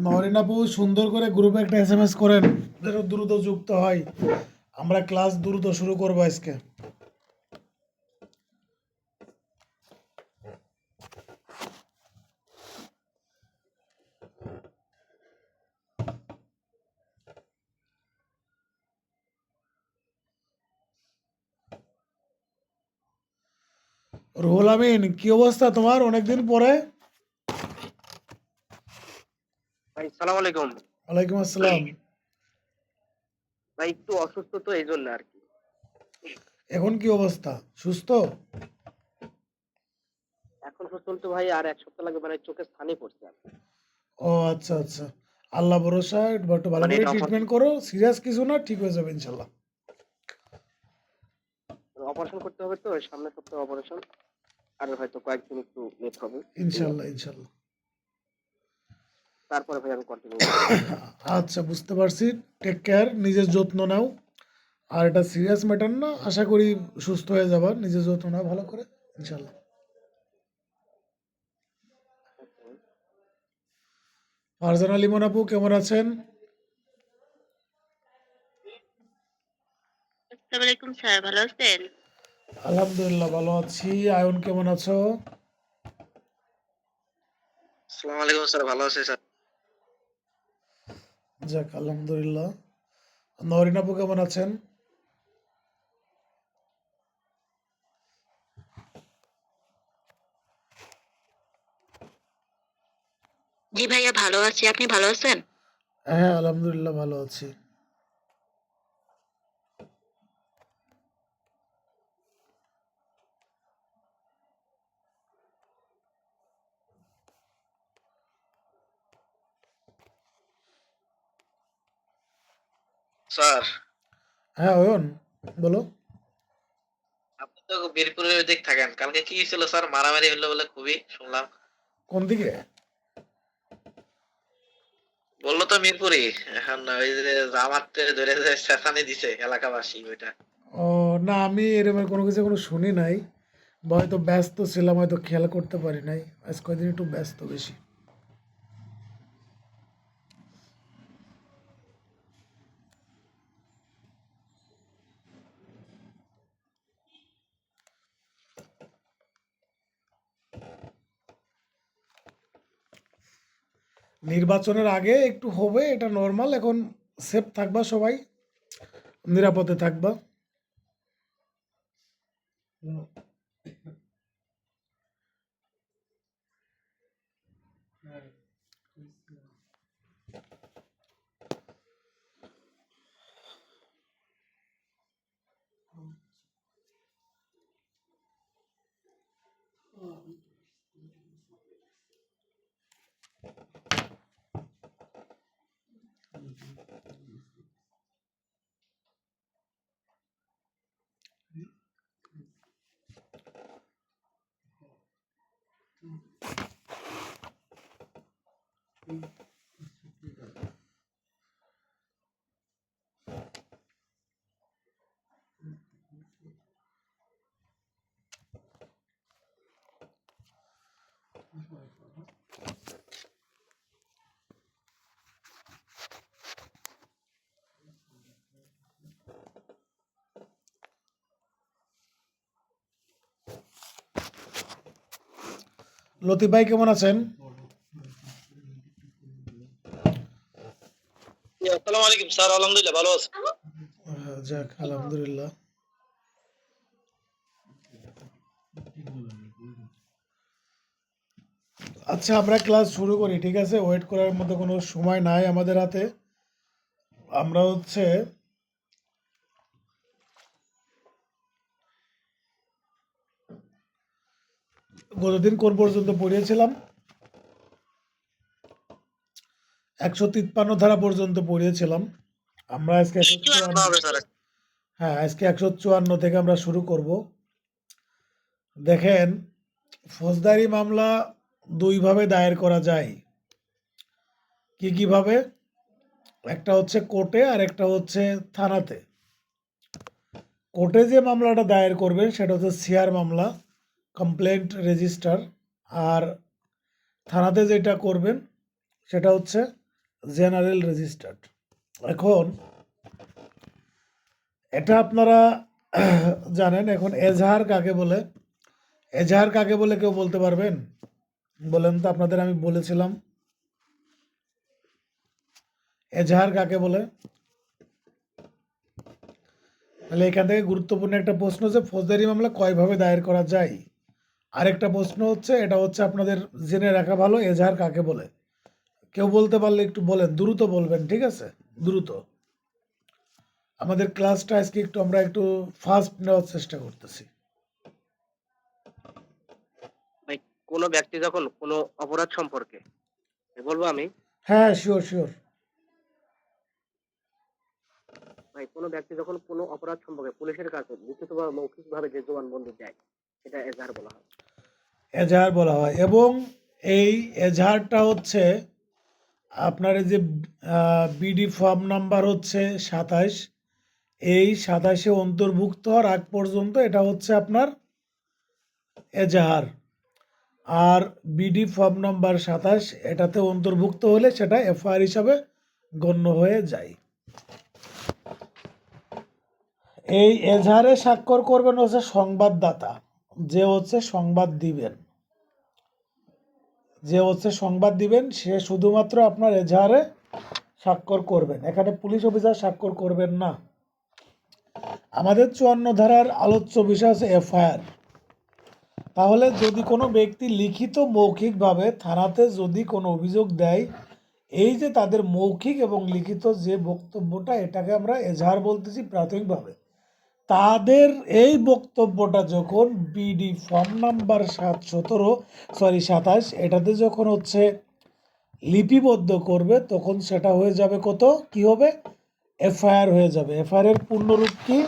নরিন আপু সুন্দর করে গ্রুপে একটা এসএমএস করেন যেন দ্রুত যুক্ত হয়। আমরা ক্লাস দ্রুত শুরু করবো আজকে। রুহুল আমিন, কি অবস্থা তোমার অনেকদিন পরে? ভাই সালাম আলাইকুম। ওয়ালাইকুম আসসালাম। ভাই একটু অসুস্থ তো এই জন্য আর কি। এখন কি অবস্থা, সুস্থ? এখন সুস্থ তো ভাই, আর 1 সপ্তাহ লাগবে, মানে চোখের স্থানে পড়ছে আর কি। ও আচ্ছা আচ্ছা, আল্লাহ ভরসা, একটু ভালো মানে করে এটা ট্রিটমেন্ট করো, সিরিয়াস কিছু না, ঠিক হয়ে যাবে ইনশাল্লাহ। অপারেশন করতে হবে, তো সামনের সপ্তাহে অপারেশন, আর হয়তো কয়েকদিন একটু লেট হবে। এই আর ইনশাল্লাহ কি। ইনশাল্লাহ। তারপরে ভাই আমি কন্টিনিউ আচ্ছা, বুঝতে পারছি। টেক কেয়ার, নিজের যত্ন নাও। আর এটা সিরিয়াস ম্যাটার না, আশা করি সুস্থ হয়ে যাবা। নিজের যত্ন নাও ভালো করে, ইনশাল্লাহ। ফারজানা লিমন আপু কেমন আছেন? আসসালামু আলাইকুম স্যার, ভালো আছেন? আলহামদুলিল্লাহ ভালো আছি। আয়ন কেমন আছো? আসসালামু আলাইকুম স্যার, ভালো আছে স্যার। যাক আলহামদুলিল্লাহ। নরিন আপু কেমন আছেন? জি ভাইয়া, ভালো আছি। আপনি ভালো আছেন? হ্যাঁ আলহামদুলিল্লাহ ভালো আছি। স্যার, হ্যাঁ অয়ন, বলো। আপনি তো বীরপুরের ওইদিক থাকেন, কালকে কি ছিল স্যার? মারামারি হলো বলে খুবই শুনলাম। কোন দিকে? বললো তো মিরপুরি। এখন ওই যে জামাতে ধরে যে চেঁচানি দিছে এলাকাবাসী, ওইটা। ও না, আমি এরকম কোনো কিছু কোনো শুনি নাই, বা হয়তো ব্যস্ত ছিলাম, হয়তো খেয়াল করতে পারি নাই। আজ কয়দিন একটু ব্যস্ত বেশি। নির্বাচনের আগে একটু হবে, এটা নর্মাল। এখন সেফ থাকবা সবাই, নিরাপদে থাকবা। লতিফ ভাই কেমন আছেন? আসসালামু আলাইকুম স্যার, আলহামদুলিল্লাহ ভালো আছি। যাক আলহামদুলিল্লাহ। আচ্ছা, আমরা ক্লাস শুরু করি, ঠিক আছে? ওয়েট করার মতো কোনো সময় নাই আমাদের হাতে। আমরা হচ্ছে গতদিন কোন পর্যন্ত পড়িয়েছিলাম? 153 ধারা পর্যন্ত পড়িয়েছিলাম। আমরা আজকে 154। হ্যাঁ, আজকে 154 থেকে আমরা শুরু করব। দেখেন, ফৌজদারি মামলা দুইভাবে দায়ের করা যায়। কি কিভাবে? একটা হচ্ছে কোর্টে, আর একটা হচ্ছে থানাতে। কোর্টে যে মামলাটা দায়ের করবেন সেটা হচ্ছে সিআর মামলা, কমপ্লেন্ট রেজিস্টার। আর থানাতে যেটা করবেন সেটা হচ্ছে জেনারেল রেজিস্টার্ড। এখন এটা আপনারা জানেন। এখন এজাহার কাকে বলে? এজাহার কাকে বলে কেউ বলতে পারবেন? বলেন তো, আপনাদের আমি বলেছিলাম এজাহার কাকে বলে। তাহলে এখান থেকে গুরুত্বপূর্ণ একটা প্রশ্ন যে ফৌজদারি মামলা কয়ভাবে দায়ের করা যায়। আরেকটা প্রশ্ন হচ্ছে, এটা হচ্ছে আপনাদের জেনে রাখা ভালো, এজাহার কাকে বলে। কেউ বলতে পারলে একটু বলেন, দ্রুত বলবেন, ঠিক আছে? দ্রুত। আমাদের ক্লাসটা আজকে একটু আমরা একটু ফাস্ট নেওয়ার চেষ্টা করতেছি। ভাই কোনো ব্যক্তি যখন কোনো অপরাধ সম্পর্কে বলবো আমি হ্যাঁ, শিওর শিওর। ভাই কোনো ব্যক্তি যখন কোনো অপরাধ সম্পর্কে পুলিশের কাছে লিখিত বা মৌখিক ভাবে যে জবানবন্দি দেয় সেটা এজাহার বলা হয়। এজাহার বলা হয়। এবং এই এজাহারটা হচ্ছে আপনার এই যে বিডি ফর্ম নাম্বার হচ্ছে 27, এই 27-এ অন্তর্ভুক্ত হওয়ার আগ পর্যন্ত এটা হচ্ছে আপনার এজাহার। আর বিডি ফর্ম নাম্বার 27 এটাতে অন্তর্ভুক্ত হলে সেটা এফআইআর হিসাবে গণ্য হয়ে যায়। এই এজাহারে স্বাক্ষর করবেন হচ্ছে সংবাদদাতা, যে হচ্ছে সংবাদ দিবেন, সে শুধুমাত্র আপনার এজাহারে স্বাক্ষর করবেন। এখানে পুলিশ অফিসার স্বাক্ষর করবেন না। আমাদের 54 ধারার আলোচ্য বিষয় আছে এফআইআর। তাহলে যদি কোনো ব্যক্তি লিখিত মৌখিকভাবে থানাতে যদি কোনো অভিযোগ দেয়, এই যে তাদের মৌখিক এবং লিখিত যে বক্তব্যটা, এটাকে আমরা এজাহার বলতেছি প্রাথমিকভাবে। তাদের এই বক্তব্যটা যখন বিডি ফর্ম নাম্বার 27 এটাতে যখন হচ্ছে লিপিবদ্ধ করবে, তখন সেটা হয়ে যাবে কত, কি হবে, এফআইআর হয়ে যাবে। এফআইআর এর পূর্ণরূপ কি?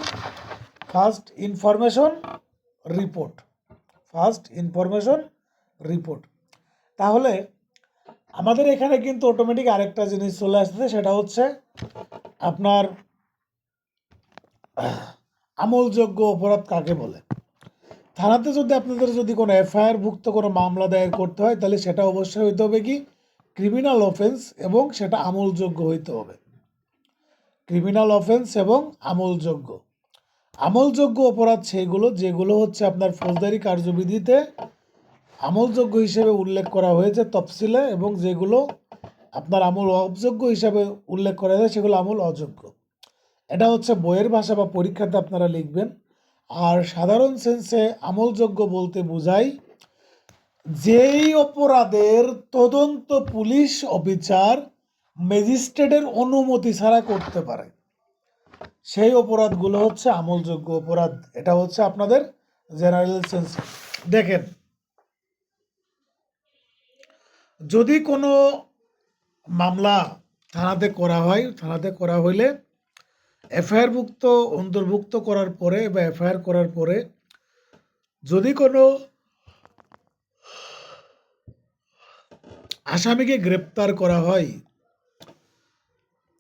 First information report. তাহলে আমাদের এখানে কিন্তু অটোমেটিক আরেকটা জিনিস চলে আসছে, সেটা হচ্ছে আপনার আমলযোগ্য অপরাধ কাকে বলে। থানাতে যদি আপনাদের যদি কোনো এফআইআর ভুক্ত কোনো মামলা দায়ের করতে হয়, তাহলে সেটা অবশ্যই হইতে হবে কি, ক্রিমিনাল অফেন্স, এবং সেটা আমলযোগ্য হইতে হবে। ক্রিমিনাল অফেন্স এবং আমলযোগ্য। আমলযোগ্য অপরাধ সেইগুলো যেগুলো হচ্ছে আপনার ফৌজদারি কার্যবিধিতে আমলযোগ্য হিসেবে উল্লেখ করা হয়েছে তফসিলে, এবং যেগুলো আপনার আমল অযোগ্য হিসাবে উল্লেখ করা হয়েছে সেগুলো আমল অযোগ্য। এটা হচ্ছে বইয়ের ভাষা বা পরীক্ষাতে আপনারা লিখবেন। আর সাধারণ সেন্সে আমলযোগ্য বলতে বোঝায় যেই অপরাধের তদন্ত পুলিশ অফিসার ম্যাজিস্ট্রেটের অনুমতি ছাড়া করতে পারে, সেই অপরাধগুলো হচ্ছে আমলযোগ্য অপরাধ। এটা হচ্ছে আপনাদের জেনারেল সেন্স। দেখেন, যদি কোনো মামলা থানাতে করা হয়, থানাতে করা হইলে এফআইআর অন্তর্ভুক্ত করার পরে বা এফআইআর করার পরে যদি কোনো আসামিকে গ্রেপ্তার করা হয়,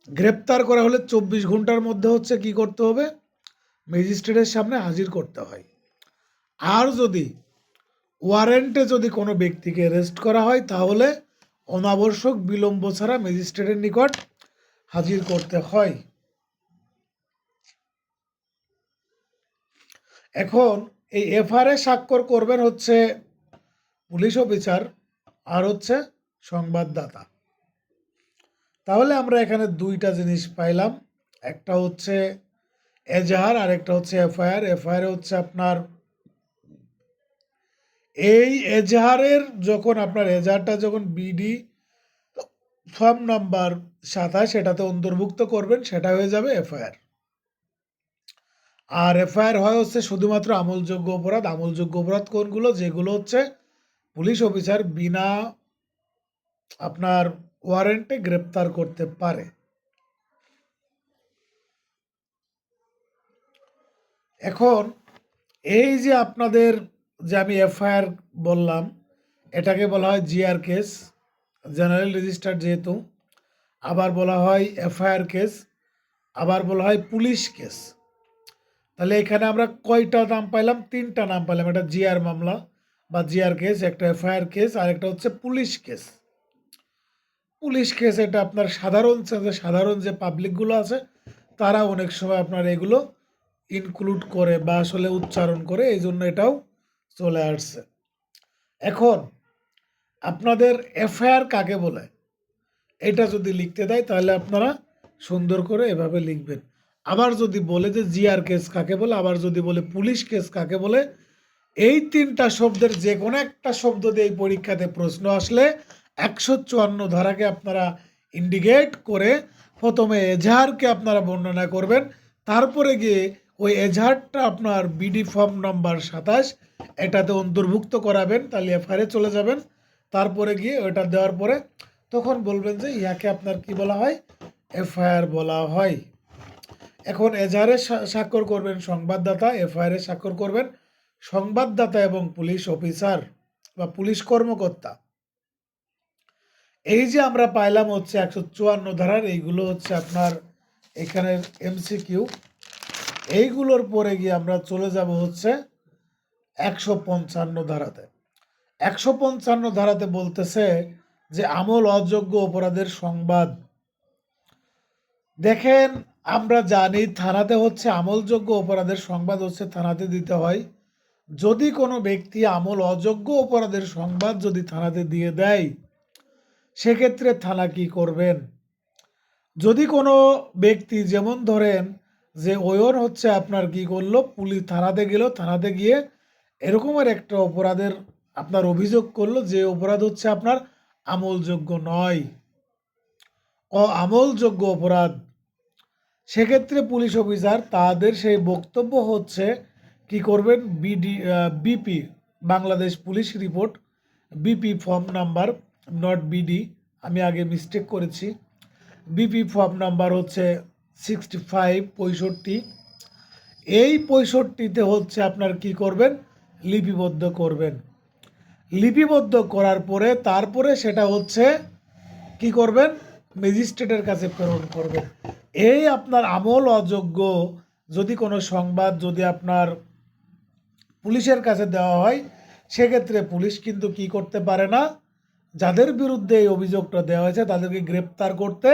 গ্রেপ্তার করা হলে 24 ঘন্টার মধ্যে হচ্ছে কি করতে হবে, ম্যাজিস্ট্রেটের সামনে হাজির করতে হয়। আর যদি ওয়ারেন্টে যদি কোনো ব্যক্তিকে অ্যারেস্ট করা হয়, তাহলে অনাবশ্যক বিলম্ব ছাড়া ম্যাজিস্ট্রেটের নিকট হাজির করতে হয়। এখন এই এফআইআর স্বাক্ষর করবেন হচ্ছে পুলিশ অফিসার আর হচ্ছে সংবাদদাতা। তাহলে আমরা এখানে দুইটা জিনিস পাইলাম, একটা হচ্ছে এজাহার আর একটা হচ্ছে এফআইআর। এফআইআর হচ্ছে আপনার এই এজাহারের যখন আপনার এজাহারটা যখন বিডি ফর্ম নাম্বার 27 সেটাতে অন্তর্ভুক্ত করবেন, সেটা হয়ে যাবে এফআইআর। আর এফআইআর হয় হচ্ছে শুধুমাত্র আমলযোগ্য অপরাধ। আমলযোগ্য অপরাধ কোনগুলো? যেগুলো হচ্ছে পুলিশ অফিসার বিনা আপনার ওয়ারেন্টে গ্রেপ্তার করতে পারে। এখন এই যে আপনাদের যে আমি এফআইআর বললাম, এটাকে বলা হয় জিআর কেস, জেনারেল রেজিস্টার যেহেতু, আবার বলা হয় এফআইআর কেস, আবার বলা হয় পুলিশ কেস। তাহলে এখানে আমরা কয়টা নাম পাইলাম? 3টা নাম পাইলাম। একটা জিআর মামলা বা জিআর কেস, একটা এফআইআর কেস, আর একটা হচ্ছে পুলিশ কেস। পুলিশ কেস এটা আপনার সাধারণ যে পাবলিকগুলো আছে তারা অনেক সময় আপনার এগুলো ইনক্লুড করে বা আসলে উচ্চারণ করে, এই জন্য এটাও চলে আসছে। এখন আপনাদের এফআইআর কাকে বলে এটা যদি লিখতে দেয় তাহলে আপনারা সুন্দর করে এভাবে লিখবেন। আবার যদি বলে যে জিআর কেস কাকে বলে, আবার যদি বলে পুলিশ কেস কাকে বলে, এই তিনটা শব্দের যে কোনো একটা শব্দ দিয়ে এই পরীক্ষাতে প্রশ্ন আসলে 154 ধারাকে আপনারা ইন্ডিকেট করে প্রথমে এজাহারকে আপনারা বর্ণনা করবেন, তারপরে গিয়ে ওই এজাহারটা আপনার বিডি ফর্ম নাম্বার 27 এটাতে অন্তর্ভুক্ত করাবেন, তাহলে এফআইআরে চলে যাবেন। তারপরে গিয়ে ওটা দেওয়ার পরে তখন বলবেন যে ইয়াকে আপনার কি বলা হয়, এফআইআর বলা হয়। এখন এজাহারে স্বাক্ষর করবেন সংবাদদাতা, এফআইআরে স্বাক্ষর করবেন সংবাদদাতা এবং পুলিশ অফিসার বা পুলিশ কর্মকর্তা। এই যে আমরা পাইলাম হচ্ছে 154 ধারার, এইগুলো হচ্ছে আপনার এখানের এমসিকিউ। এইগুলোর পরে গিয়ে আমরা চলে যাব হচ্ছে 155 ধারাতে। 155 ধারাতে বলতেছে যে আমল অযোগ্য অপরাধের সংবাদ। দেখেন, আমরা জানি থানাতে হচ্ছে আমলযোগ্য অপরাধের সংবাদ হচ্ছে থানাতে দিতে হয়। যদি কোনো ব্যক্তি আমল অযোগ্য অপরাধের সংবাদ যদি থানাতে দিয়ে দেয়, সেক্ষেত্রে থানা কি করবেন? যদি কোনো ব্যক্তি, যেমন ধরেন যে ওয়র হচ্ছে আপনার কি করলো, পুলিশ থানাতে গেল, থানাতে গিয়ে এরকমের একটা অপরাধের আপনার অভিযোগ করলো যে অপরাধ হচ্ছে আপনার আমলযোগ্য নয়, আমলযোগ্য অপরাধ। সেক্ষেত্রে পুলিশ অফিসার তাদের সেই বক্তব্য হচ্ছে কি করবেন, BP Bangladesh police report, BP form number, not BD, আমি আগে মিস্টেক করেছি, বিপি ফর্ম নাম্বার হচ্ছে 65 এই 65তে হচ্ছে আপনার কি করবেন, লিপিবদ্ধ করবেন। লিপিবদ্ধ করার পরে তারপরে সেটা হচ্ছে কি করবেন, ম্যাজিস্ট্রেটের কাছে প্রেরণ করবেন। এই আপনার আমল অযোগ্য যদি কোনো সংবাদ যদি আপনার পুলিশের কাছে দেওয়া হয়, সেক্ষেত্রে পুলিশ কিন্তু কি করতে পারে না, যাদের বিরুদ্ধে এই অভিযোগটা দেওয়া হয়েছে তাদেরকে গ্রেপ্তার করতে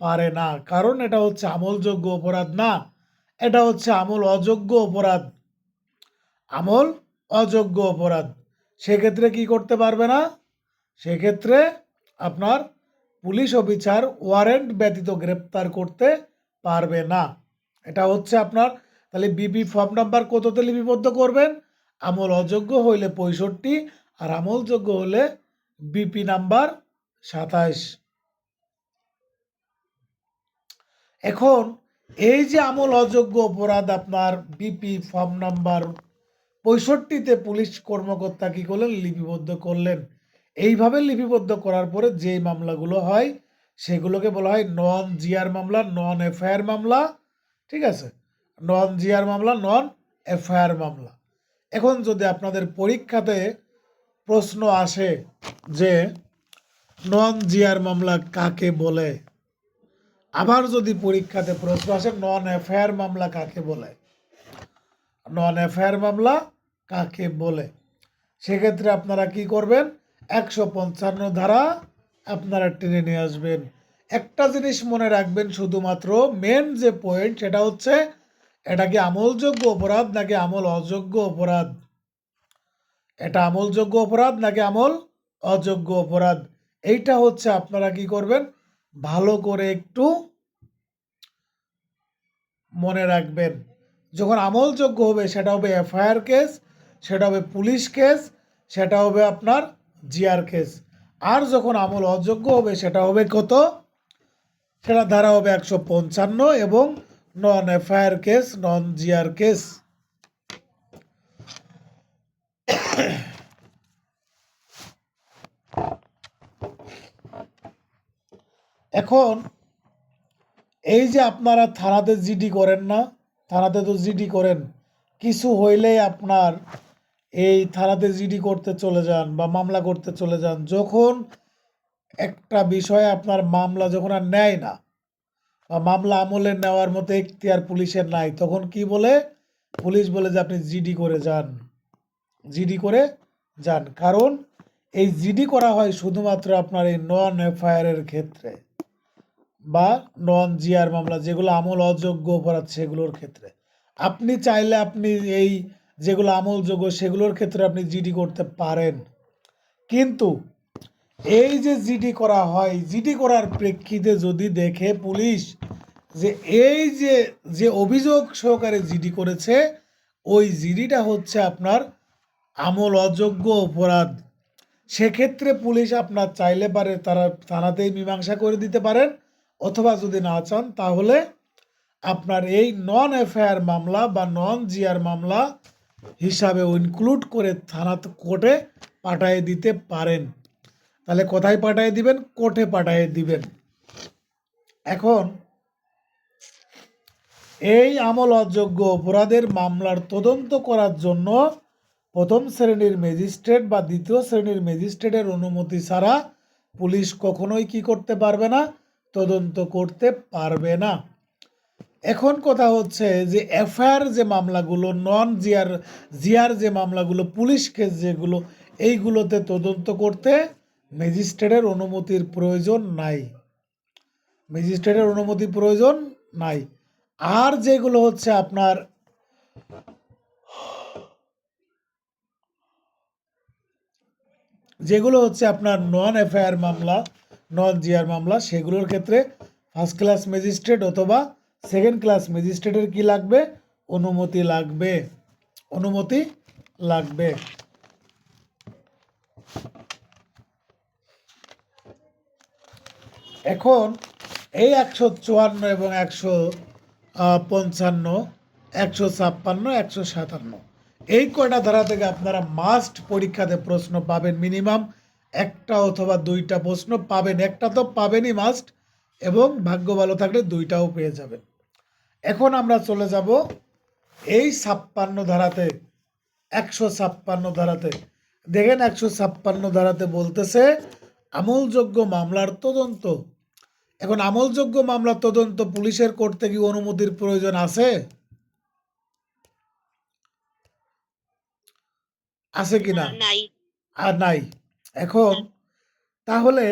পারে না, কারণ এটা হচ্ছে আমলযোগ্য অপরাধ না, এটা হচ্ছে আমল অযোগ্য অপরাধ, আমল অযোগ্য অপরাধ। সেক্ষেত্রে কি করতে পারবে না, সেক্ষেত্রে আপনার পুলিশ অফিসার ওয়ারেন্ট ব্যতীত গ্রেপ্তার করতে পারবে না। এটা হচ্ছে আপনার, তাহলে বিপি ফর্ম নাম্বার কততে লিপিবদ্ধ করবেন, আমল অযোগ্য হইলে 65 আর আমলযোগ্য হলে বিপি নাম্বার 27। এখন এই যে আমল অযোগ্য অপরাধ আপনার বিপি ফর্ম নাম্বার 65তে পুলিশ কর্মকর্তা কি করলেন, লিপিবদ্ধ করলেন। এইভাবে লিপিবদ্ধ করার পরে যে মামলাগুলো হয় সেগুলোকে বলা হয় নন জিআর মামলা, নন এফআইআর মামলা, ঠিক আছে, নন জিআর মামলা, নন এফআইআর মামলা। এখন যদি আপনাদের পরীক্ষাতে প্রশ্ন আসে যে নন জিআর মামলা কাকে বলে, আবার যদি পরীক্ষাতে প্রশ্ন আসে নন এফআইআর মামলা কাকে বলে, নন এফআইআর মামলা কাকে বলে, সেক্ষেত্রে আপনারা কি করবেন, 155 ধারা আপনারা টেনে নিয়ে আসবেন। একটা জিনিস মনে রাখবেন, শুধুমাত্র মেন যে পয়েন্ট সেটা হচ্ছে এটা কি আমলযোগ্য অপরাধ নাকি আমল অযোগ্য অপরাধ, এটা আমলযোগ্য অপরাধ নাকি আমল অযোগ্য অপরাধ, এইটা হচ্ছে আপনারা কি করবেন, ভালো করে একটু মনে রাখবেন। যখন আমলযোগ্য হবে সেটা হবে এফআইআর কেস, সেটা হবে পুলিশ কেস, সেটা হবে আপনার জিআর কেস। আর যখন আমল অযোগ্য হবে সেটা হবে কত, সেটা ধারা হবে 155 এবং নন এফআইআর কেস, নন জিআর কেস। এখন এই যে আপনারা থানাতে জিডি করেন না, থানাতে তো জিডি করেন, কিছু হইলেই আপনার এই থানাতে জিডি করতে চলে যান বা মামলা করতে চলে যান। যখন একটা বিষয়ে আপনার মামলা যখন আর নেয় না বা মামলা আমলে নেওয়ার মতো এখতিয়ার পুলিশের নাই, তখন কি বলে, পুলিশ বলে যে আপনি জিডি করে যান, জিডি করে যান। কারণ এই জিডি করা হয় শুধুমাত্র আপনার এই নন এফআইআরের ক্ষেত্রে বা নন জিআর মামলা, যেগুলো আমল অযোগ্য অপরাধ সেগুলোর ক্ষেত্রে। আপনি চাইলে আপনি এই যেগুলো আমলযোগ্য সেগুলোর ক্ষেত্রে আপনি জিডি করতে পারেন, কিন্তু এই যে জিডি করা হয়, জিডি করার প্রেক্ষিতে যদি দেখে পুলিশ যে এই যে যে অভিযোগ সহকারে জিডি করেছে ওই জিডিটা হচ্ছে আপনার আমল অযোগ্য অপরাধ, সেক্ষেত্রে পুলিশ আপনার চাইলে পারে তারা থানাতেই মীমাংসা করে দিতে পারেন, অথবা যদি না চান তাহলে আপনার এই নন এফআইআর মামলা বা নন জিআর মামলা হিসাবে ইনক্লুড করে থানা কোর্টে পাঠিয়ে দিতে পারেন। তাহলে কোথায় পাঠিয়ে দিবেন? কোর্টে পাঠিয়ে দিবেন। এখন এই আমল অযোগ্য অপরাধের মামলার তদন্ত করার জন্য প্রথম শ্রেণীর ম্যাজিস্ট্রেট বা দ্বিতীয় শ্রেণীর ম্যাজিস্ট্রেটের অনুমতি ছাড়া পুলিশ কখনোই কি করতে পারবে না? তদন্ত করতে পারবে না। এখন কথা হচ্ছে যে এফআইআর যে মামলাগুলো, নন জিআর জিআর যে মামলাগুলো, পুলিশ কেস যেগুলো, এইগুলোতে তদন্ত করতে ম্যাজিস্ট্রেটের অনুমতির প্রয়োজন নাই, ম্যাজিস্ট্রেটের অনুমতির প্রয়োজন নাই। আর যেগুলো হচ্ছে আপনার নন এফআইআর মামলা, নন জিআর মামলা, সেগুলোর ক্ষেত্রে ফার্স্ট ক্লাস ম্যাজিস্ট্রেট অথবা সেকেন্ড ক্লাস ম্যাজিস্ট্রেটের কি লাগবে? অনুমতি লাগবে, অনুমতি লাগবে। এখন এই 154 এবং 155, 156, 157 এই কয়টা ধারা থেকে আপনারা মাস্ট পরীক্ষাতে প্রশ্ন পাবেন, মিনিমাম একটা অথবা দুইটা প্রশ্ন পাবেন, একটা তো পাবেনই মাস্ট, এবং ভাগ্য ভালো থাকলে দুইটাও পেয়ে যাবেন। এখন আমরা চলে যাব এই 56 ধারাতে, 156 ধারাতে। দেখেন 156 ধারাতে বলতেছে আমলযোগ্য মামলার তদন্ত। এখন আমলযোগ্য মামলার তদন্ত পুলিশের করতে কি অনুমতির প্রয়োজন আছে? আছে কি না? নাই। আর নাই। এখন তাহলে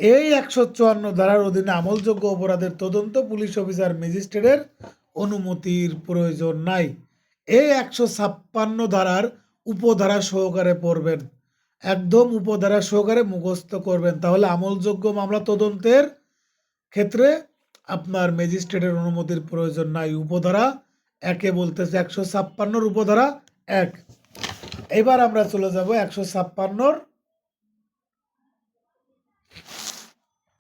এই 154 ধারার অধীনে আমলযোগ্য অপরাধের তদন্ত পুলিশ অফিসার ম্যাজিস্ট্রেটের অনুমতির প্রয়োজন নাই। এই 156 ধারার উপধারা সহকারে পড়বেন, একদম উপধারা সহকারে মুখস্থ করবেন, তাহলে আমলযোগ্য মামলা তদন্তের ক্ষেত্রে আপনার ম্যাজিস্ট্রেটের অনুমতির প্রয়োজন নাই। উপধারা একে বলতেছে, 156 উপধারা 1। এবার আমরা চলে যাব 156।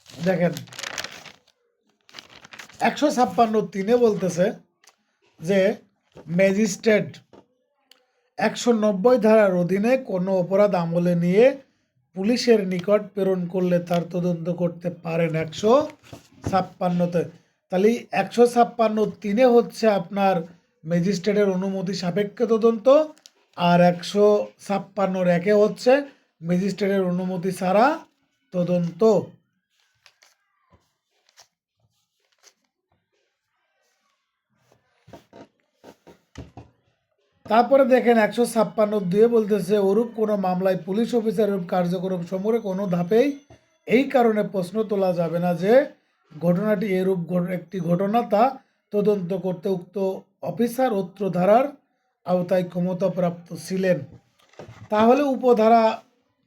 দেখেন 156(3) বলতেছে যে ম্যাজিস্ট্রেট 190 ধারার অধীনে কোনো অপরাধ আমলে নিয়ে পুলিশের নিকট প্রেরণ করলে তার তদন্ত করতে পারেন 156-তে। তাহলে 156(3) হচ্ছে আপনার ম্যাজিস্ট্রেটের অনুমতি সাপেক্ষে তদন্ত, আর 156(1) হচ্ছে ম্যাজিস্ট্রেটের অনুমতি ছাড়া তদন্ত। তারপরে দেখেন 156(2) বলতেছে ওরূপ কোনো মামলায় পুলিশ অফিসারের কার্যক্রম সমূহে কোনো ধাপেই এই কারণে প্রশ্ন তোলা যাবে না যে ঘটনাটি এরূপ একটি ঘটনা, তা তদন্ত করতে উক্ত অফিসার অত্র ধারার আওতায় ক্ষমতাপ্রাপ্ত ছিলেন। তাহলে উপধারা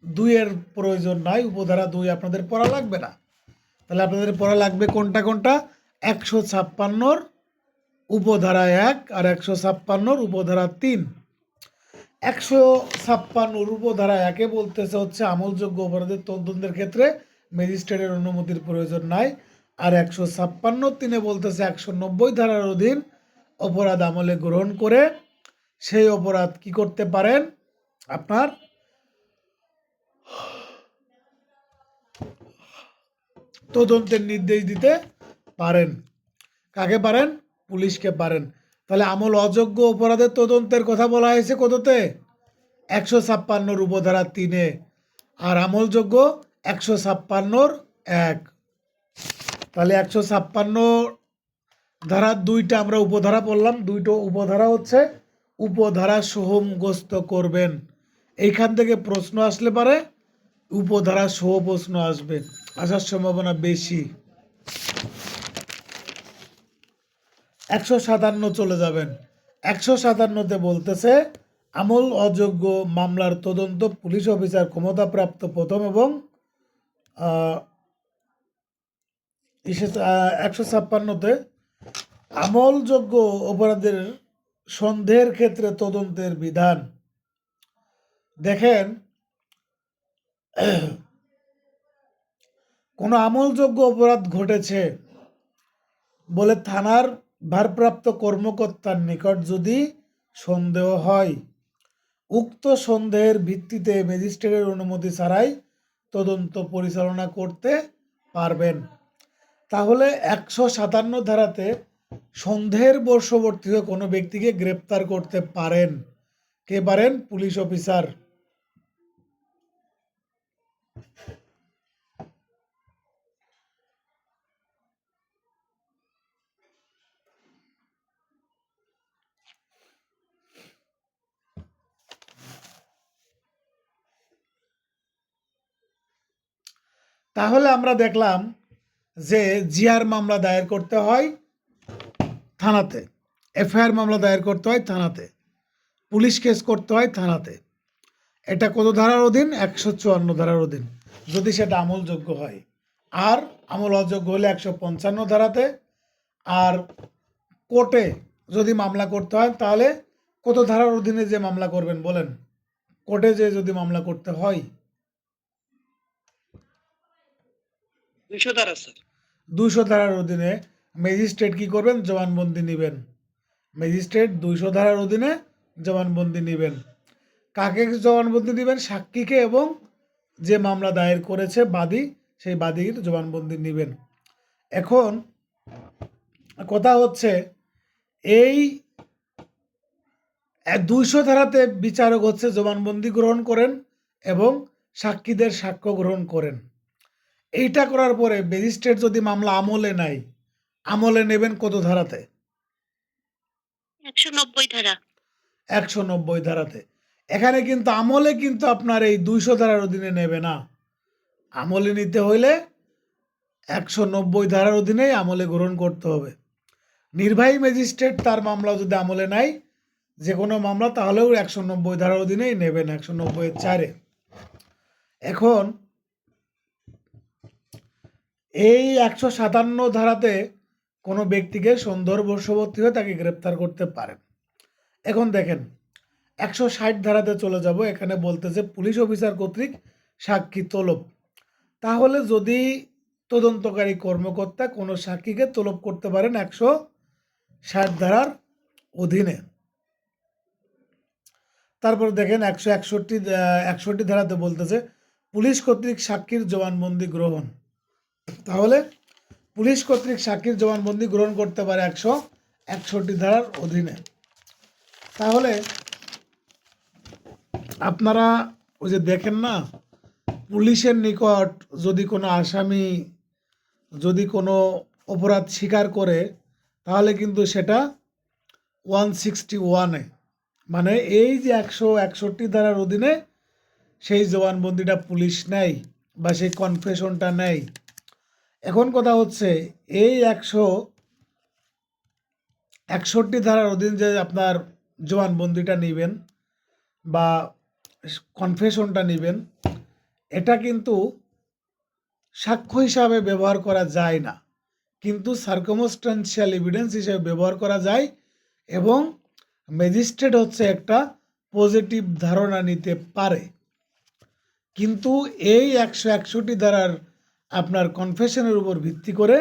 2 এর প্রয়োজন নাই, উপধারা 2 আপনাদের পড়া লাগবে না। তাহলে আপনাদের পড়া লাগবে কোনটা কোনটা? 156 উপধারা 1 আর 156 উপধারা 3। 156 উপধারা 1-এ বলতেছে হচ্ছে আমলযোগ্য অপরাধের তদন্তের ক্ষেত্রে ম্যাজিস্ট্রেটের অনুমতির প্রয়োজন নাই, আর 156(3) বলতেছে 190 ধারার অধীন অপরাধ আমলে গ্রহণ করে সেই অপরাধ কি করতে পারেন? আপনার তদন্তের নির্দেশ দিতে পারেন। কাকে পারেন? পুলিশকে পারেন। তাহলে আমল অযোগ্য অপরাধের তদন্তের কথা বলা হয়েছে কততে? 156 উপধারা 3-এ, আর আমলযোগ্য 156(1). তাহলে 156 ধারা 2টা আমরা উপধারা পড়লাম, 2টো উপধারা হচ্ছে উপধারা সহ মুখস্থ করবেন। এইখান থেকে প্রশ্ন আসলে পারে উপধারা সহ প্রশ্ন আসবে, আসার সম্ভাবনা বেশি। 157 চলে যাবেন। 157তে বলতেছে আমল অযোগ্য মামলার তদন্ত পুলিশ অফিসার ক্ষমতাপ্রাপ্ত প্রথম এবং 156তে আমলযোগ্য অপরাধের সন্দেহের ক্ষেত্রে তদন্তের বিধান। দেখেন, কোনো আমলযোগ্য অপরাধ ঘটেছে বলে থানার ভারপ্রাপ্ত কর্মকর্তার নিকট যদি সন্দেহ হয়, উক্ত সন্দেহের ভিত্তিতে ম্যাজিস্ট্রেটের অনুমতি ছাড়াই তদন্ত পরিচালনা করতে পারবেন। তাহলে 157 ধারাতে সন্দেহের বশবর্তী হয়ে কোনো ব্যক্তিকে গ্রেপ্তার করতে পারেন। কে পারেন? Police officer. তাহলে আমরা দেখলাম যে জিআর মামলা দায়ের করতে হয় থানাতে, এফআইআর মামলা দায়ের করতে হয় থানাতে, পুলিশ কেস করতে হয় থানাতে। এটা কত ধারার অধীন? 154 ধারার অধীন, যদি সেটা আমলযোগ্য হয়। আর আমল অযোগ্য হলে 155 ধারাতে। আর কোর্টে যদি মামলা করতে হয় তাহলে কত ধারার অধীনে যে মামলা করবেন বলেন? কোর্টে যে যদি মামলা করতে হয় 200 ধারা স্যার। 200 ধারার অধীনে ম্যাজিস্ট্রেট কি করবেন? জবানবন্দি নেবেন। ম্যাজিস্ট্রেট 200 ধারার অধীনে জবানবন্দি নেবেন। কাকে জবানবন্দি নেবেন? সাক্ষীকে, এবং যে মামলা দায়ের করেছে বাদী, সেই বাদীর জবানবন্দি নেবেন। এখন কথা হচ্ছে, এই 200 ধারাতে বিচারক হচ্ছে জবানবন্দি গ্রহণ করেন এবং সাক্ষীদের সাক্ষ্য গ্রহণ করেন। এইটা করার পরে ম্যাজিস্ট্রেট যদি মামলা আমলে নেয়, আমলে নেবেন কত ধারাতে? 190 ধারা। 190 ধারাতে। এখানে কিন্তু আমলে কিন্তু আপনার এই 200 ধারার অধীনে নেবে না। আমলে নিতে হইলে 190 ধারার অধীনেই আমলে গ্রহণ করতে হবে। নির্বাহী ম্যাজিস্ট্রেট তার মামলা যদি আমলে নেয়, যে কোনো মামলা, তাহলেও 190 ধারার অধীনেই নেবেন, 190(4)-এ। এখন এই 157 ধারাতে কোনো ব্যক্তিকে সন্দেহের বশবর্তী হয়ে তাকে গ্রেপ্তার করতে পারেন। এখন দেখেন, 160 ধারাতে চলে যাব। এখানে বলতেছে পুলিশ অফিসার কর্তৃক সাক্ষী তলব। তাহলে যদি তদন্তকারী কর্মকর্তা কোনো সাক্ষীকে তলব করতে পারেন 160 ধারার অধীনে। তারপর দেখেন 161 ধারাতে বলতেছে পুলিশ কর্তৃক সাক্ষীর জবানবন্দি গ্রহণ। তাহলে পুলিশ কর্তৃক সাক্ষীর জবানবন্দি গ্রহণ করতে পারে 161 ধারার অধীনে। তাহলে আপনারা ওই যে দেখেন না, পুলিশের নিকট যদি কোনো আসামি যদি কোনো অপরাধ স্বীকার করে, তাহলে কিন্তু সেটা 161-এ, মানে এই যে 161 ধারার অধীনে সেই জবানবন্দিটা পুলিশ নেয় বা সেই কনফেশনটা নেয়। এখন কথা হচ্ছে, এই 161 ধারার অধীন যে আপনার জবানবন্দিটা নেবেন বা কনফেশনটা নেবেন, এটা কিন্তু সাক্ষ্য হিসাবে ব্যবহার করা যায় না, কিন্তু সার্কামস্ট্যান্সিয়াল এভিডেন্স হিসেবে ব্যবহার করা যায়। এবং ম্যাজিস্ট্রেট হচ্ছে একটা পজিটিভ ধারণা নিতে পারে, কিন্তু এই 161 ধারার আপনার কনফেশনের উপর ভিত্তি করে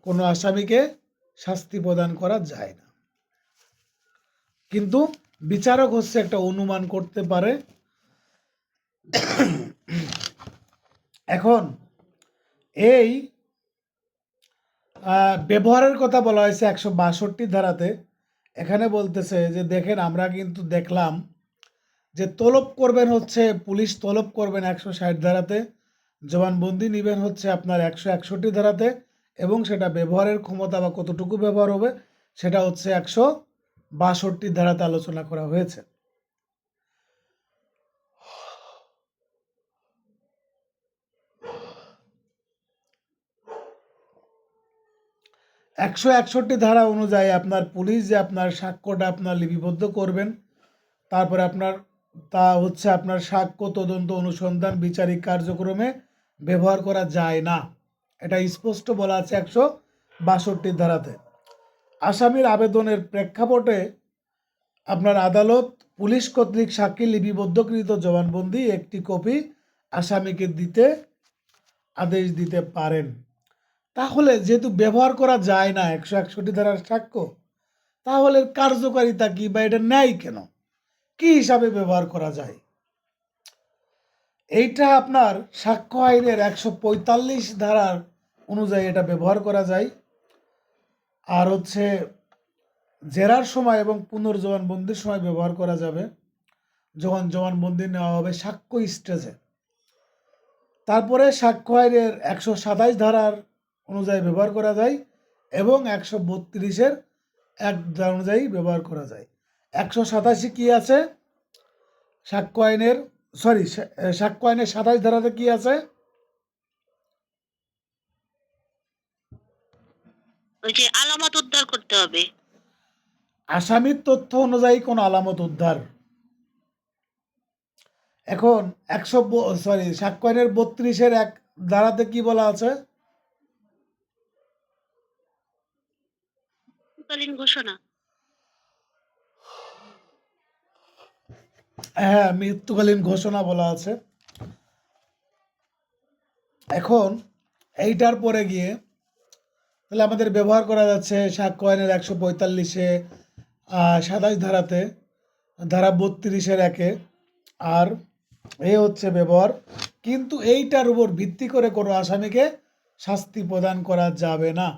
কোনো আসামিকে শাস্তি প্রদান করা যায় না। কিন্তু বিচারক হচ্ছে একটা অনুমান করতে পারে। এখন এই ব্যবহারের কথা বলা হয়েছে 162 ধারাতে। এখানে বলতেছে যে দেখেন, আমরা কিন্তু দেখলাম যে তলব করবেন হচ্ছে পুলিশ তলব করবেন 160 ধারাতে, জবানবন্দি নেবেন হচ্ছে আপনার 161 ধারাতে, এবং সেটা ব্যবহারের ক্ষমতা বা কতটুকু ব্যবহার হবে সেটা হচ্ছে 162 ধারাতে আলোচনা করা হয়েছে। 161 ধারা অনুযায়ী আপনার পুলিশ যে আপনার সাক্ষ্যটা আপনার লিপিবদ্ধ করবেন, তারপরে আপনার সাক্ষ্য তদন্ত অনুসন্ধান বিচারিক কার্যক্রমে ব্যবহার করা যায় না। এটা স্পষ্ট বলা আছে 162 ধারাতে। আসামির আবেদনের প্রেক্ষাপটে আপনার আদালত পুলিশ কর্তৃক সাক্ষী লিপিবদ্ধকৃত জবানবন্দি একটি কপি আসামিকে দিতে আদেশ দিতে পারেন। তাহলে যেহেতু ব্যবহার করা যায় না 161 ধারার সাক্ষ্য, তাহলে এর কার্যকারিতা কি বা এটা নেয় কেন, কি হিসাবে ব্যবহার করা যায়? এইটা আপনার সাক্ষ্য আইনের 145 ধারার অনুযায়ী এটা ব্যবহার করা যায়। আর জেরার সময় এবং পুনর্জবানবন্দির সময় ব্যবহার করা যাবে, যখন জবানবন্দি নেওয়া হবে সাক্ষ্য স্টেজে। তারপরে সাক্ষ্য আইনের 127 ধারার অনুযায়ী ব্যবহার করা যায় এবং 132-এর এক ধারা অনুযায়ী ব্যবহার করা যায়। 187 কি আছে সাক্ষ্য আইনের, সাক্ষ্য আইনের 27 ধারাতে কি আছে? ওই যে আলামত উদ্ধার করতে হবে। আসামির তথ্য অনুযায়ী কোন আলামত উদ্ধার। এখন সাক্ষ্য আইনের 32-এর এক ধারাতে কি বলা আছে? কালীন ঘোষণা। হ্যাঁ, মৃত্যুকালীন ঘোষণা বলা আছে। এখন এইটার পরে গিয়ে তাহলে আমাদের ব্যবহার করা যাচ্ছে সাক্ষ্য আইনের 145-এ 27 ধারাতে, ধারা 32-এর 1-এ, আর ব্যবহার। কিন্তু এইটার উপর ভিত্তি করে কোনো আসামিকে শাস্তি প্রদান করা যাবে না।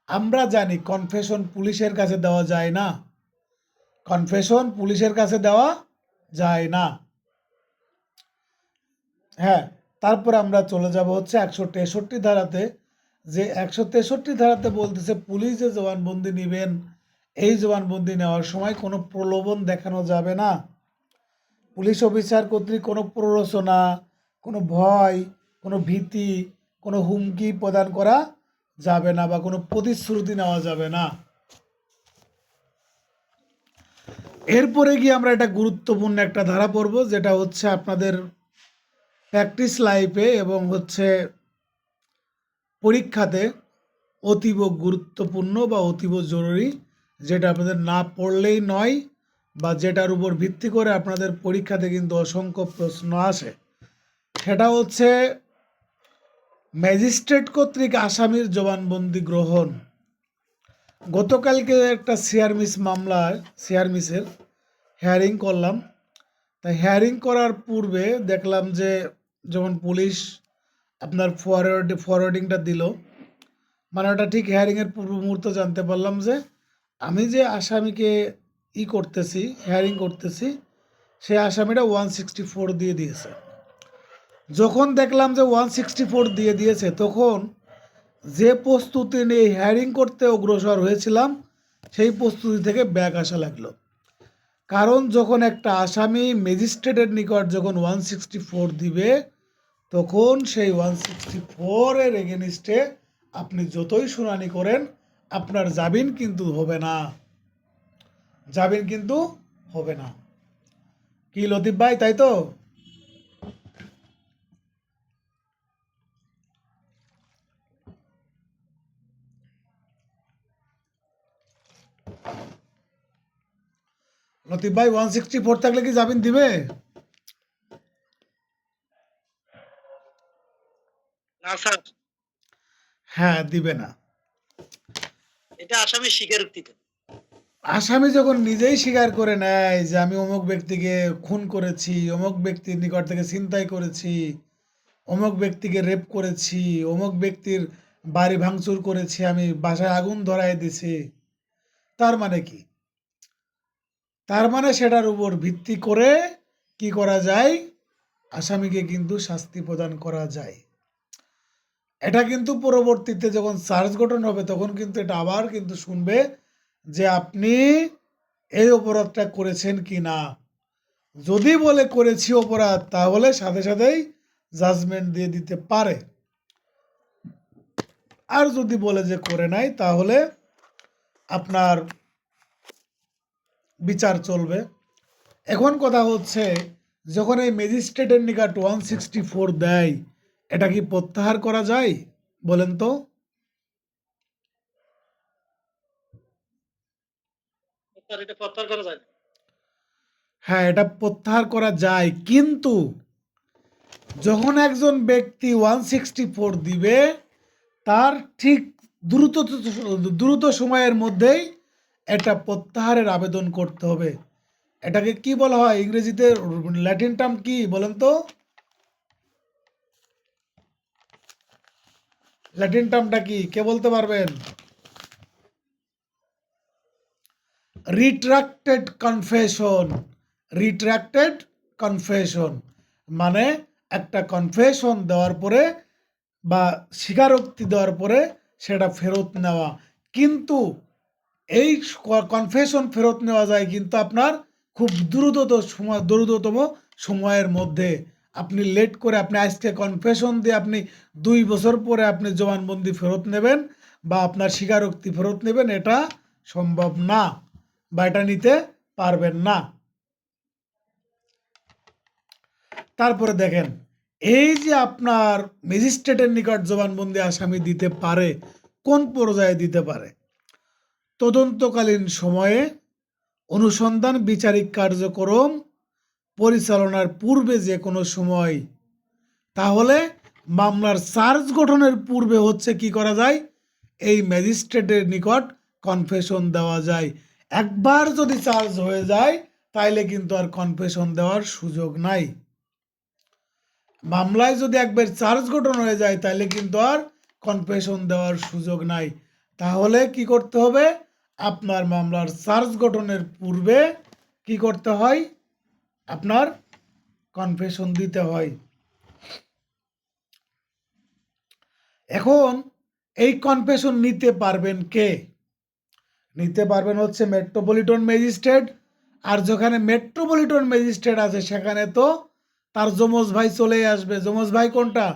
আমরা জানি কনফেশন পুলিশের কাছে দেওয়া যায় না, কনফেশন পুলিশের কাছে দেওয়া যায় না। হ্যাঁ, তারপর আমরা চলে যাব 163 ধারাতে, যে 163 ধারাতে বলতেছে পুলিশ যে জবানবন্দি নেবেন, এই জবানবন্দি নেওয়ার সময় কোনো প্রলোভন দেখানো যাবে না। পুলিশ অফিসার কর্তৃক কোনো প্ররোচনা, কোনো ভয়, কোনো ভীতি, কোনো হুমকি প্রদান করা যাবে না বা কোনো প্রতিশ্রুতি নেওয়া যাবে না। এরপরে গিয়ে আমরা একটা গুরুত্বপূর্ণ একটা ধারা পড়ব, যেটা আপনাদের প্র্যাকটিস লাইফে এবং পরীক্ষাতে অতীব গুরুত্বপূর্ণ বা অতীব জরুরি, যেটা আপনাদের না পড়লেই নয় বা যেটার উপর ভিত্তি করে আপনাদের পরীক্ষাতে কিন্তু অসংখ্য প্রশ্ন আসে। সেটা ম্যাজিস্ট্রেট কর্তৃক আসামির জবানবন্দি গ্রহণ। গতকালকে একটা শেয়ার মিসের হেয়ারিং করলাম। তাই হেয়ারিং করার পূর্বে দেখলাম যে যখন পুলিশ আপনার ফরওয়ার্ডিংটা দিল, মানে ওটা ঠিক হেয়ারিংয়ের পূর্ব মুহূর্ত জানতে পারলাম যে আমি যে আসামিকে হেয়ারিং করতেছি, সে আসামিটা 164 দিয়ে দিয়েছে। যখন দেখলাম যে 164 দিয়ে দিয়েছে, তখন যে প্রস্তুতি নিয়ে হেয়ারিং করতে অগ্রসর হয়েছিলাম, সেই প্রস্তুতি থেকে ব্যাক আসা লাগলো। কারণ যখন একটা আসামি ম্যাজিস্ট্রেটের নিকট যখন 164 দিবে, তখন সেই 164-এর এগেনিস্টে আপনি যতই শুনানি করেন, আপনার জামিন কিন্তু হবে না, কি লতিফ ভাই, তাই তো? লতিফ ভাই, 164 থাকলে কি জামিন দিবে? না স্যার, হ্যাঁ, দিবে না। এটা আসামি স্বীকারোক্তিতে। আসামি যখন নিজেই স্বীকার করে নেয় যে আমি অমুক ব্যক্তিকে খুন করেছি, অমুক ব্যক্তির নিকট থেকে ছিনতাই করেছি, অমুক ব্যক্তিকে রেপ করেছি, অমুক ব্যক্তির বাড়ি ভাঙচুর করেছি, আমি বাসায় আগুন ধরায় দিছি, তার মানে কি? তার মানে সেটার উপর ভিত্তি করে কি করা যায়? আসামিকে কিন্তু শাস্তি প্রদান করা যায়। এটা কিন্তু পরবর্তীতে যখন চার্জ গঠন হবে, তখন কিন্তু এটা আবার কিন্তু শুনবে যে আপনি এই অপরাধটা করেছেন কি না। যদি বলে করেছি অপরাধ, তাহলে সাথে সাথেই জাজমেন্ট দিয়ে দিতে পারে। আর যদি বলে যে করে নাই, তাহলে আপনার বিচার চলবে। এখন কথা হচ্ছে, যখন এই ম্যাজিস্ট্রেটের নিকট 164 দেয়, এটা কি প্রত্যাহার করা যায় বলেন তো? স্যার এটা প্রত্যাহার করা যায় না। হ্যাঁ, এটা প্রত্যাহার করা যায়, কিন্তু যখন একজন ব্যক্তি 164 দিবে, তার ঠিক দ্রুত দ্রুত সময়ের মধ্যেই এটা প্রত্যাহারের আবেদন করতে হবে। এটাকে কি বলা হয় ইংরেজিতে? ল্যাটিন টার্ম কি বলেন তো? ল্যাটিন টার্মটা কি, কে বলতে পারবেন? রিট্রাক্টেড কনফেশন। রিট্রাক্টেড কনফেশন মানে একটা কনফেশন দেওয়ার পরে বা স্বীকারোক্তি দেওয়ার পরে সেটা ফেরত নেওয়া। কিন্তু এই কনফেশন ফেরত নেওয়া যায় কিন্তু আপনার খুব দ্রুততম সময়ের মধ্যে। আপনি লেট করে, আপনি আজকে কনফেশন দিয়ে আপনি 2 বছর পরে আপনি জবানবন্দি ফেরত নেবেন বা আপনার স্বীকারোক্তি ফেরত নেবেন, এটা সম্ভব না বা এটা নিতে পারবেন না। তারপরে দেখেন, এই যে আপনার ম্যাজিস্ট্রেটের নিকট জবানবন্দি আসামি দিতে পারে, কোন পর্যায়ে দিতে পারে? তদন্তকালীন সময়ে, অনুসন্ধান বিচারিক কার্যক্রম পরিচালনার পূর্বে যে কোনো সময়। তাহলে মামলার চার্জ গঠনের পূর্বে হচ্ছে কি করা যায়? এই ম্যাজিস্ট্রেটের নিকট কনফেশন দেওয়া যায়। একবার যদি চার্জ হয়ে যায় তাইলে কিন্তু আর কনফেশন দেওয়ার সুযোগ নাই। মামলায় যদি একবার চার্জ গঠন হয়ে যায় তাহলে কিন্তু আর কনফেশন দেওয়ার সুযোগ নাই। তাহলে কি করতে হবে? আপনার মামলার চার্জ গঠনের পূর্বে কি করতে হয়? আপনার কনফেশন দিতে হয়। এখন এই কনফেশন নিতে পারবেন কে? নিতে পারবেন হচ্ছে মেট্রোপলিটন ম্যাজিস্ট্রেট। আর যেখানে মেট্রোপলিটন ম্যাজিস্ট্রেট আছে সেখানে তো তার যমজ ভাই চলেই আসবে। যমজ ভাই কোনটা?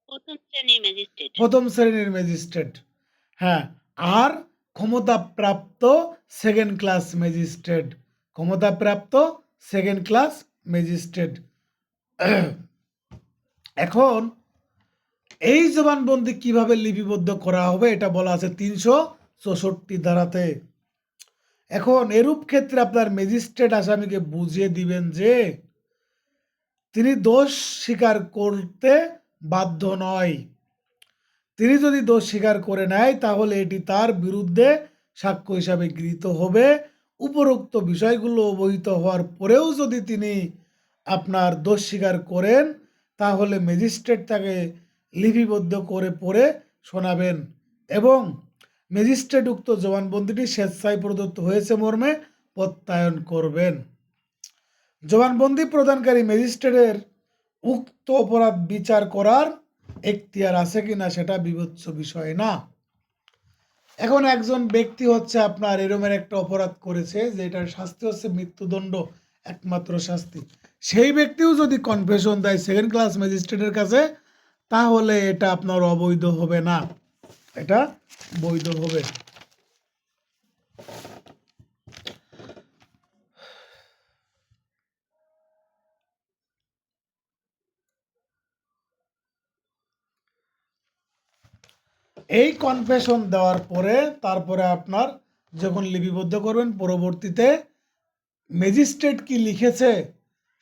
প্রথম শ্রেণীর ম্যাজিস্ট্রেট। প্রথম শ্রেণীর ম্যাজিস্ট্রেট। হ্যাঁ, আর ক্ষমতাপ্রাপ্ত সেকেন্ড ক্লাস ম্যাজিস্ট্রেট। ক্ষমতাপ্রাপ্ত সেকেন্ড ক্লাস ম্যাজিস্ট্রেট। এখন এই জবানবন্দি কিভাবে লিপিবদ্ধ করা হবে এটা বলা আছে 364 ধারাতে। এখন এরূপ ক্ষেত্রে আপনার ম্যাজিস্ট্রেট আসামিকে বুঝিয়ে দিবেন যে তিনি দোষ স্বীকার করতে বাধ্য নয়। তিনি যদি দোষ স্বীকার করে নেয় তাহলে এটি তার বিরুদ্ধে সাক্ষ্য হিসাবে গৃহীত হবে। উপরোক্ত বিষয়গুলো অবহিত হওয়ার পরেও যদি তিনি আপনার দোষ স্বীকার করেন তাহলে ম্যাজিস্ট্রেট তাকে লিপিবদ্ধ করে পড়ে শোনাবেন এবং ম্যাজিস্ট্রেট উক্ত জবানবন্দিটি স্বেচ্ছায় প্রদত্ত হয়েছে মর্মে প্রত্যয়ন করবেন। জবানবন্দি প্রদানকারী ম্যাজিস্ট্রেটের উক্ত অপরাধ বিচার করার এখতিয়ার আছে কিনা সেটা বিবেচ্য বিষয় না। এখন একজন ব্যক্তি হচ্ছে আপনার এরমের একটা অপরাধ করেছে যেটার শাস্তি হচ্ছে মৃত্যুদণ্ড, একমাত্র শাস্তি। সেই ব্যক্তিও যদি কনফেশন দেয় সেকেন্ড ক্লাস ম্যাজিস্ট্রেটের কাছে তাহলে এটা আপনার অবৈধ হবে না, এটা বৈধ হবে। এই কনফেশন দেওয়ার পরে তারপরে আপনার যখন লিপিবদ্ধ করবেন পরবর্তীতে ম্যাজিস্ট্রেট কি লিখেছে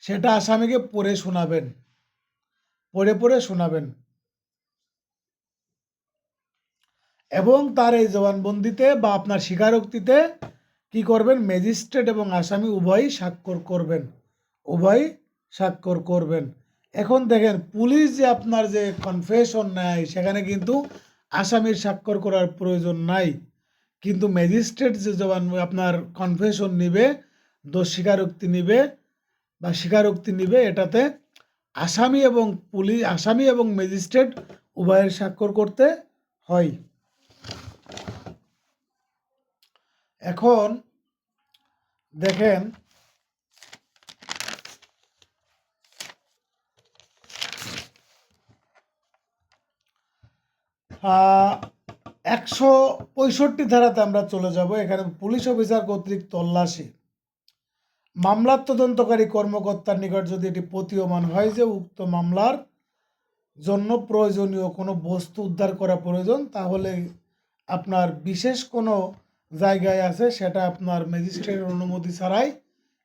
সেটা আসামিকে পড়ে শোনাবেন, পড়ে শোনাবেন এবং তার এই জবানবন্দিতে বা আপনার স্বীকারোক্তিতে কি করবেন? ম্যাজিস্ট্রেট এবং আসামি উভয়ই স্বাক্ষর করবেন, উভয়ই স্বাক্ষর করবেন। এখন দেখেন, পুলিশ যে আপনার যে কনফেশন নেয় সেখানে কিন্তু আসামির স্বাক্ষর করার প্রয়োজন নাই, কিন্তু ম্যাজিস্ট্রেট যে আপনার কনফেশন নিবে, দোষ স্বীকারোক্তি নিবে বা স্বীকারোক্তি নিবে, এটাতে আসামি এবং ম্যাজিস্ট্রেট উভয়ের স্বাক্ষর করতে হয়। এখন দেখেন, 165 ধারাতে আমরা চলে যাব। এখানে পুলিশ অফিসার কর্তৃক তল্লাশি। মামলার তদন্তকারী কর্মকর্তার নিকট যদি এটি প্রতীয়মান হয় যে উক্ত মামলার জন্য প্রয়োজনীয় কোনো বস্তু উদ্ধার করা প্রয়োজন, তাহলে আপনার বিশেষ কোনো জায়গায় আছে সেটা আপনার ম্যাজিস্ট্রেটের অনুমতি ছাড়াই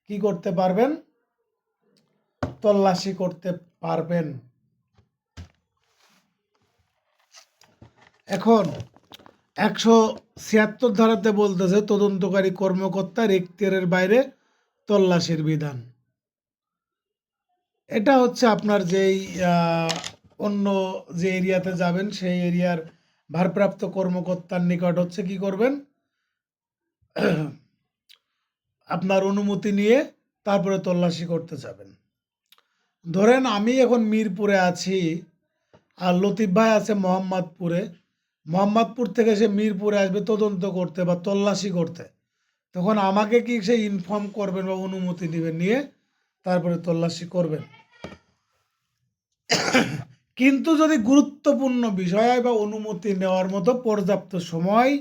কি করতে পারবেন, তল্লাশি করতে পারবেন। এখন 176 ধারাতে বলতেছে তদন্তকারী কর্মকর্তার এখতিয়ারের বাইরে তল্লাশির বিধান। এটা হচ্ছে আপনার যেই অন্য যে এরিয়াতে যাবেন সেই এরিয়ার ভারপ্রাপ্ত কর্মকর্তার নিকট হচ্ছে কি করবেন, আপনার অনুমতি নিয়ে তারপরে তল্লাশি করতে যাবেন। ধরেন আমি এখন মিরপুরে আছি আর লতিফ ভাই আছে মোহাম্মদপুরে, মোহাম্মদপুর থেকে সে মিরপুরে আসবে তদন্ত করতে বা তল্লাশি করতে, তখন আমাকে কি সে ইনফর্ম করবেন বা অনুমতি দিবেন, নিয়ে তারপরে তল্লাশি করবেন। কিন্তু যদি গুরুত্বপূর্ণ বিষয় হয় বা অনুমতি নেওয়ার মতো পর্যাপ্ত সময়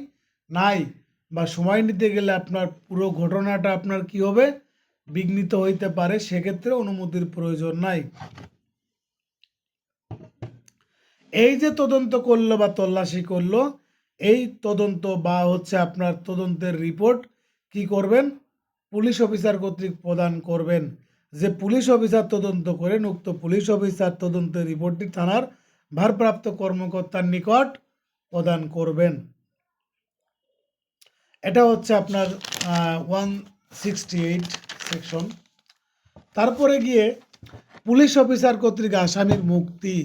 নাই বা সময় নিতে গেলে আপনার পুরো ঘটনাটা আপনার কি হবে, বিঘ্নিত হইতে পারে, সেক্ষেত্রে অনুমতির প্রয়োজন নাই। এই যে তদন্ত করলো বা তল্লাশি করলো, এই তদন্ত বা হচ্ছে আপনার তদন্তের রিপোর্ট কি করবেন, পুলিশ অফিসার কর্তৃক প্রদান করবেন। যে পুলিশ অফিসার তদন্ত করেন উক্ত পুলিশ অফিসার তদন্তের রিপোর্টটি থানার ভারপ্রাপ্ত কর্মকর্তার নিকট প্রদান করবেন। এটা হচ্ছে আপনার 168 সেকশন। তারপরে গিয়ে পুলিশ অফিসার কর্তৃক আসামির মুক্তি।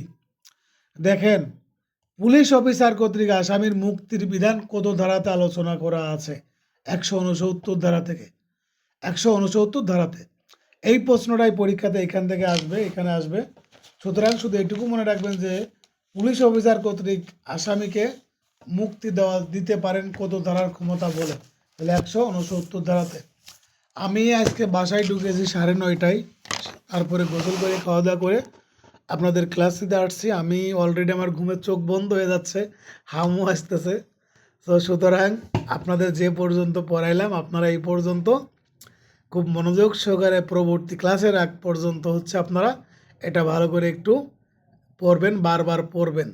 দেখেন, পুলিশ অফিসার কর্তৃক আসামির মুক্তির বিধান কত ধারাতে আলোচনা করা আছে, 169 ধারা থেকে 169 ধারাতে। এই প্রশ্নটাই পরীক্ষাতে এখান থেকে আসবে, এখানে আসবে। সুতরাং শুধু এইটুকু মনে রাখবেন যে পুলিশ অফিসার কর্তৃক আসামিকে মুক্তি দিতে পারেন কত ধারার ক্ষমতা বলে, তাহলে 169 ধারাতে। আমি আজকে বাসায় ঢুকেছি 9:30টায়, তারপরে গোসল করে খাওয়া দাওয়া করে আপনাদের ক্লাস দিতে আসছি। আমি অলরেডি আমার ঘুমের চোখ বন্ধ হয়ে যাচ্ছে, হামও আসতেছে। তো সুতরাং আপনাদের যে পর্যন্ত পড়াইলাম আপনারা এই পর্যন্ত খুব মনোযোগ সহকারে পরবর্তী ক্লাসের আগ পর্যন্ত হচ্ছে আপনারা এটা ভালো করে একটু পড়বেন, বারবার পড়বেন।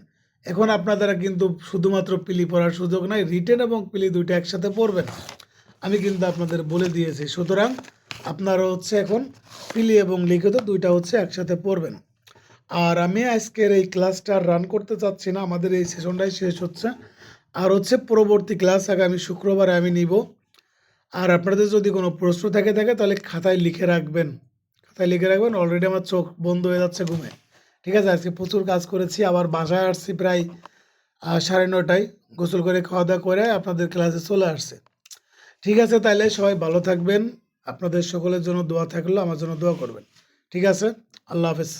এখন আপনারা কিন্তু শুধুমাত্র পিলি পড়ার সুযোগ নাই, রিটেন এবং পিলি দুইটা একসাথে পড়বেন, আমি কিন্তু আপনাদের বলে দিয়েছি। সুতরাং আপনারা হচ্ছে এখন পিলি এবং লিখিত দুইটা হচ্ছে একসাথে পড়বেন। আর আমি আজকের এই ক্লাসটা রান করতে চাচ্ছি না, আমাদের এই সেশনটাই শেষ হচ্ছে। আর হচ্ছে পরবর্তী ক্লাস আগামী শুক্রবারে আমি নিব। আর আপনাদের যদি কোনো প্রশ্ন থাকে তাহলে খাতায় লিখে রাখবেন, অলরেডি আমার চোখ বন্ধ হয়ে যাচ্ছে ঘুমে। ঠিক আছে, আজকে প্রচুর কাজ করেছি, আবার বাসায় আসছি প্রায় 9:30টায়, গোসল করে খাওয়া দাওয়া করে আপনাদের ক্লাসে চলে আসছে। ঠিক আছে, তাহলে সবাই ভালো থাকবেন, আপনাদের সকলের জন্য দোয়া থাকলো, আমার জন্য দোয়া করবেন। ঠিক আছে, আল্লাহ হাফেজ।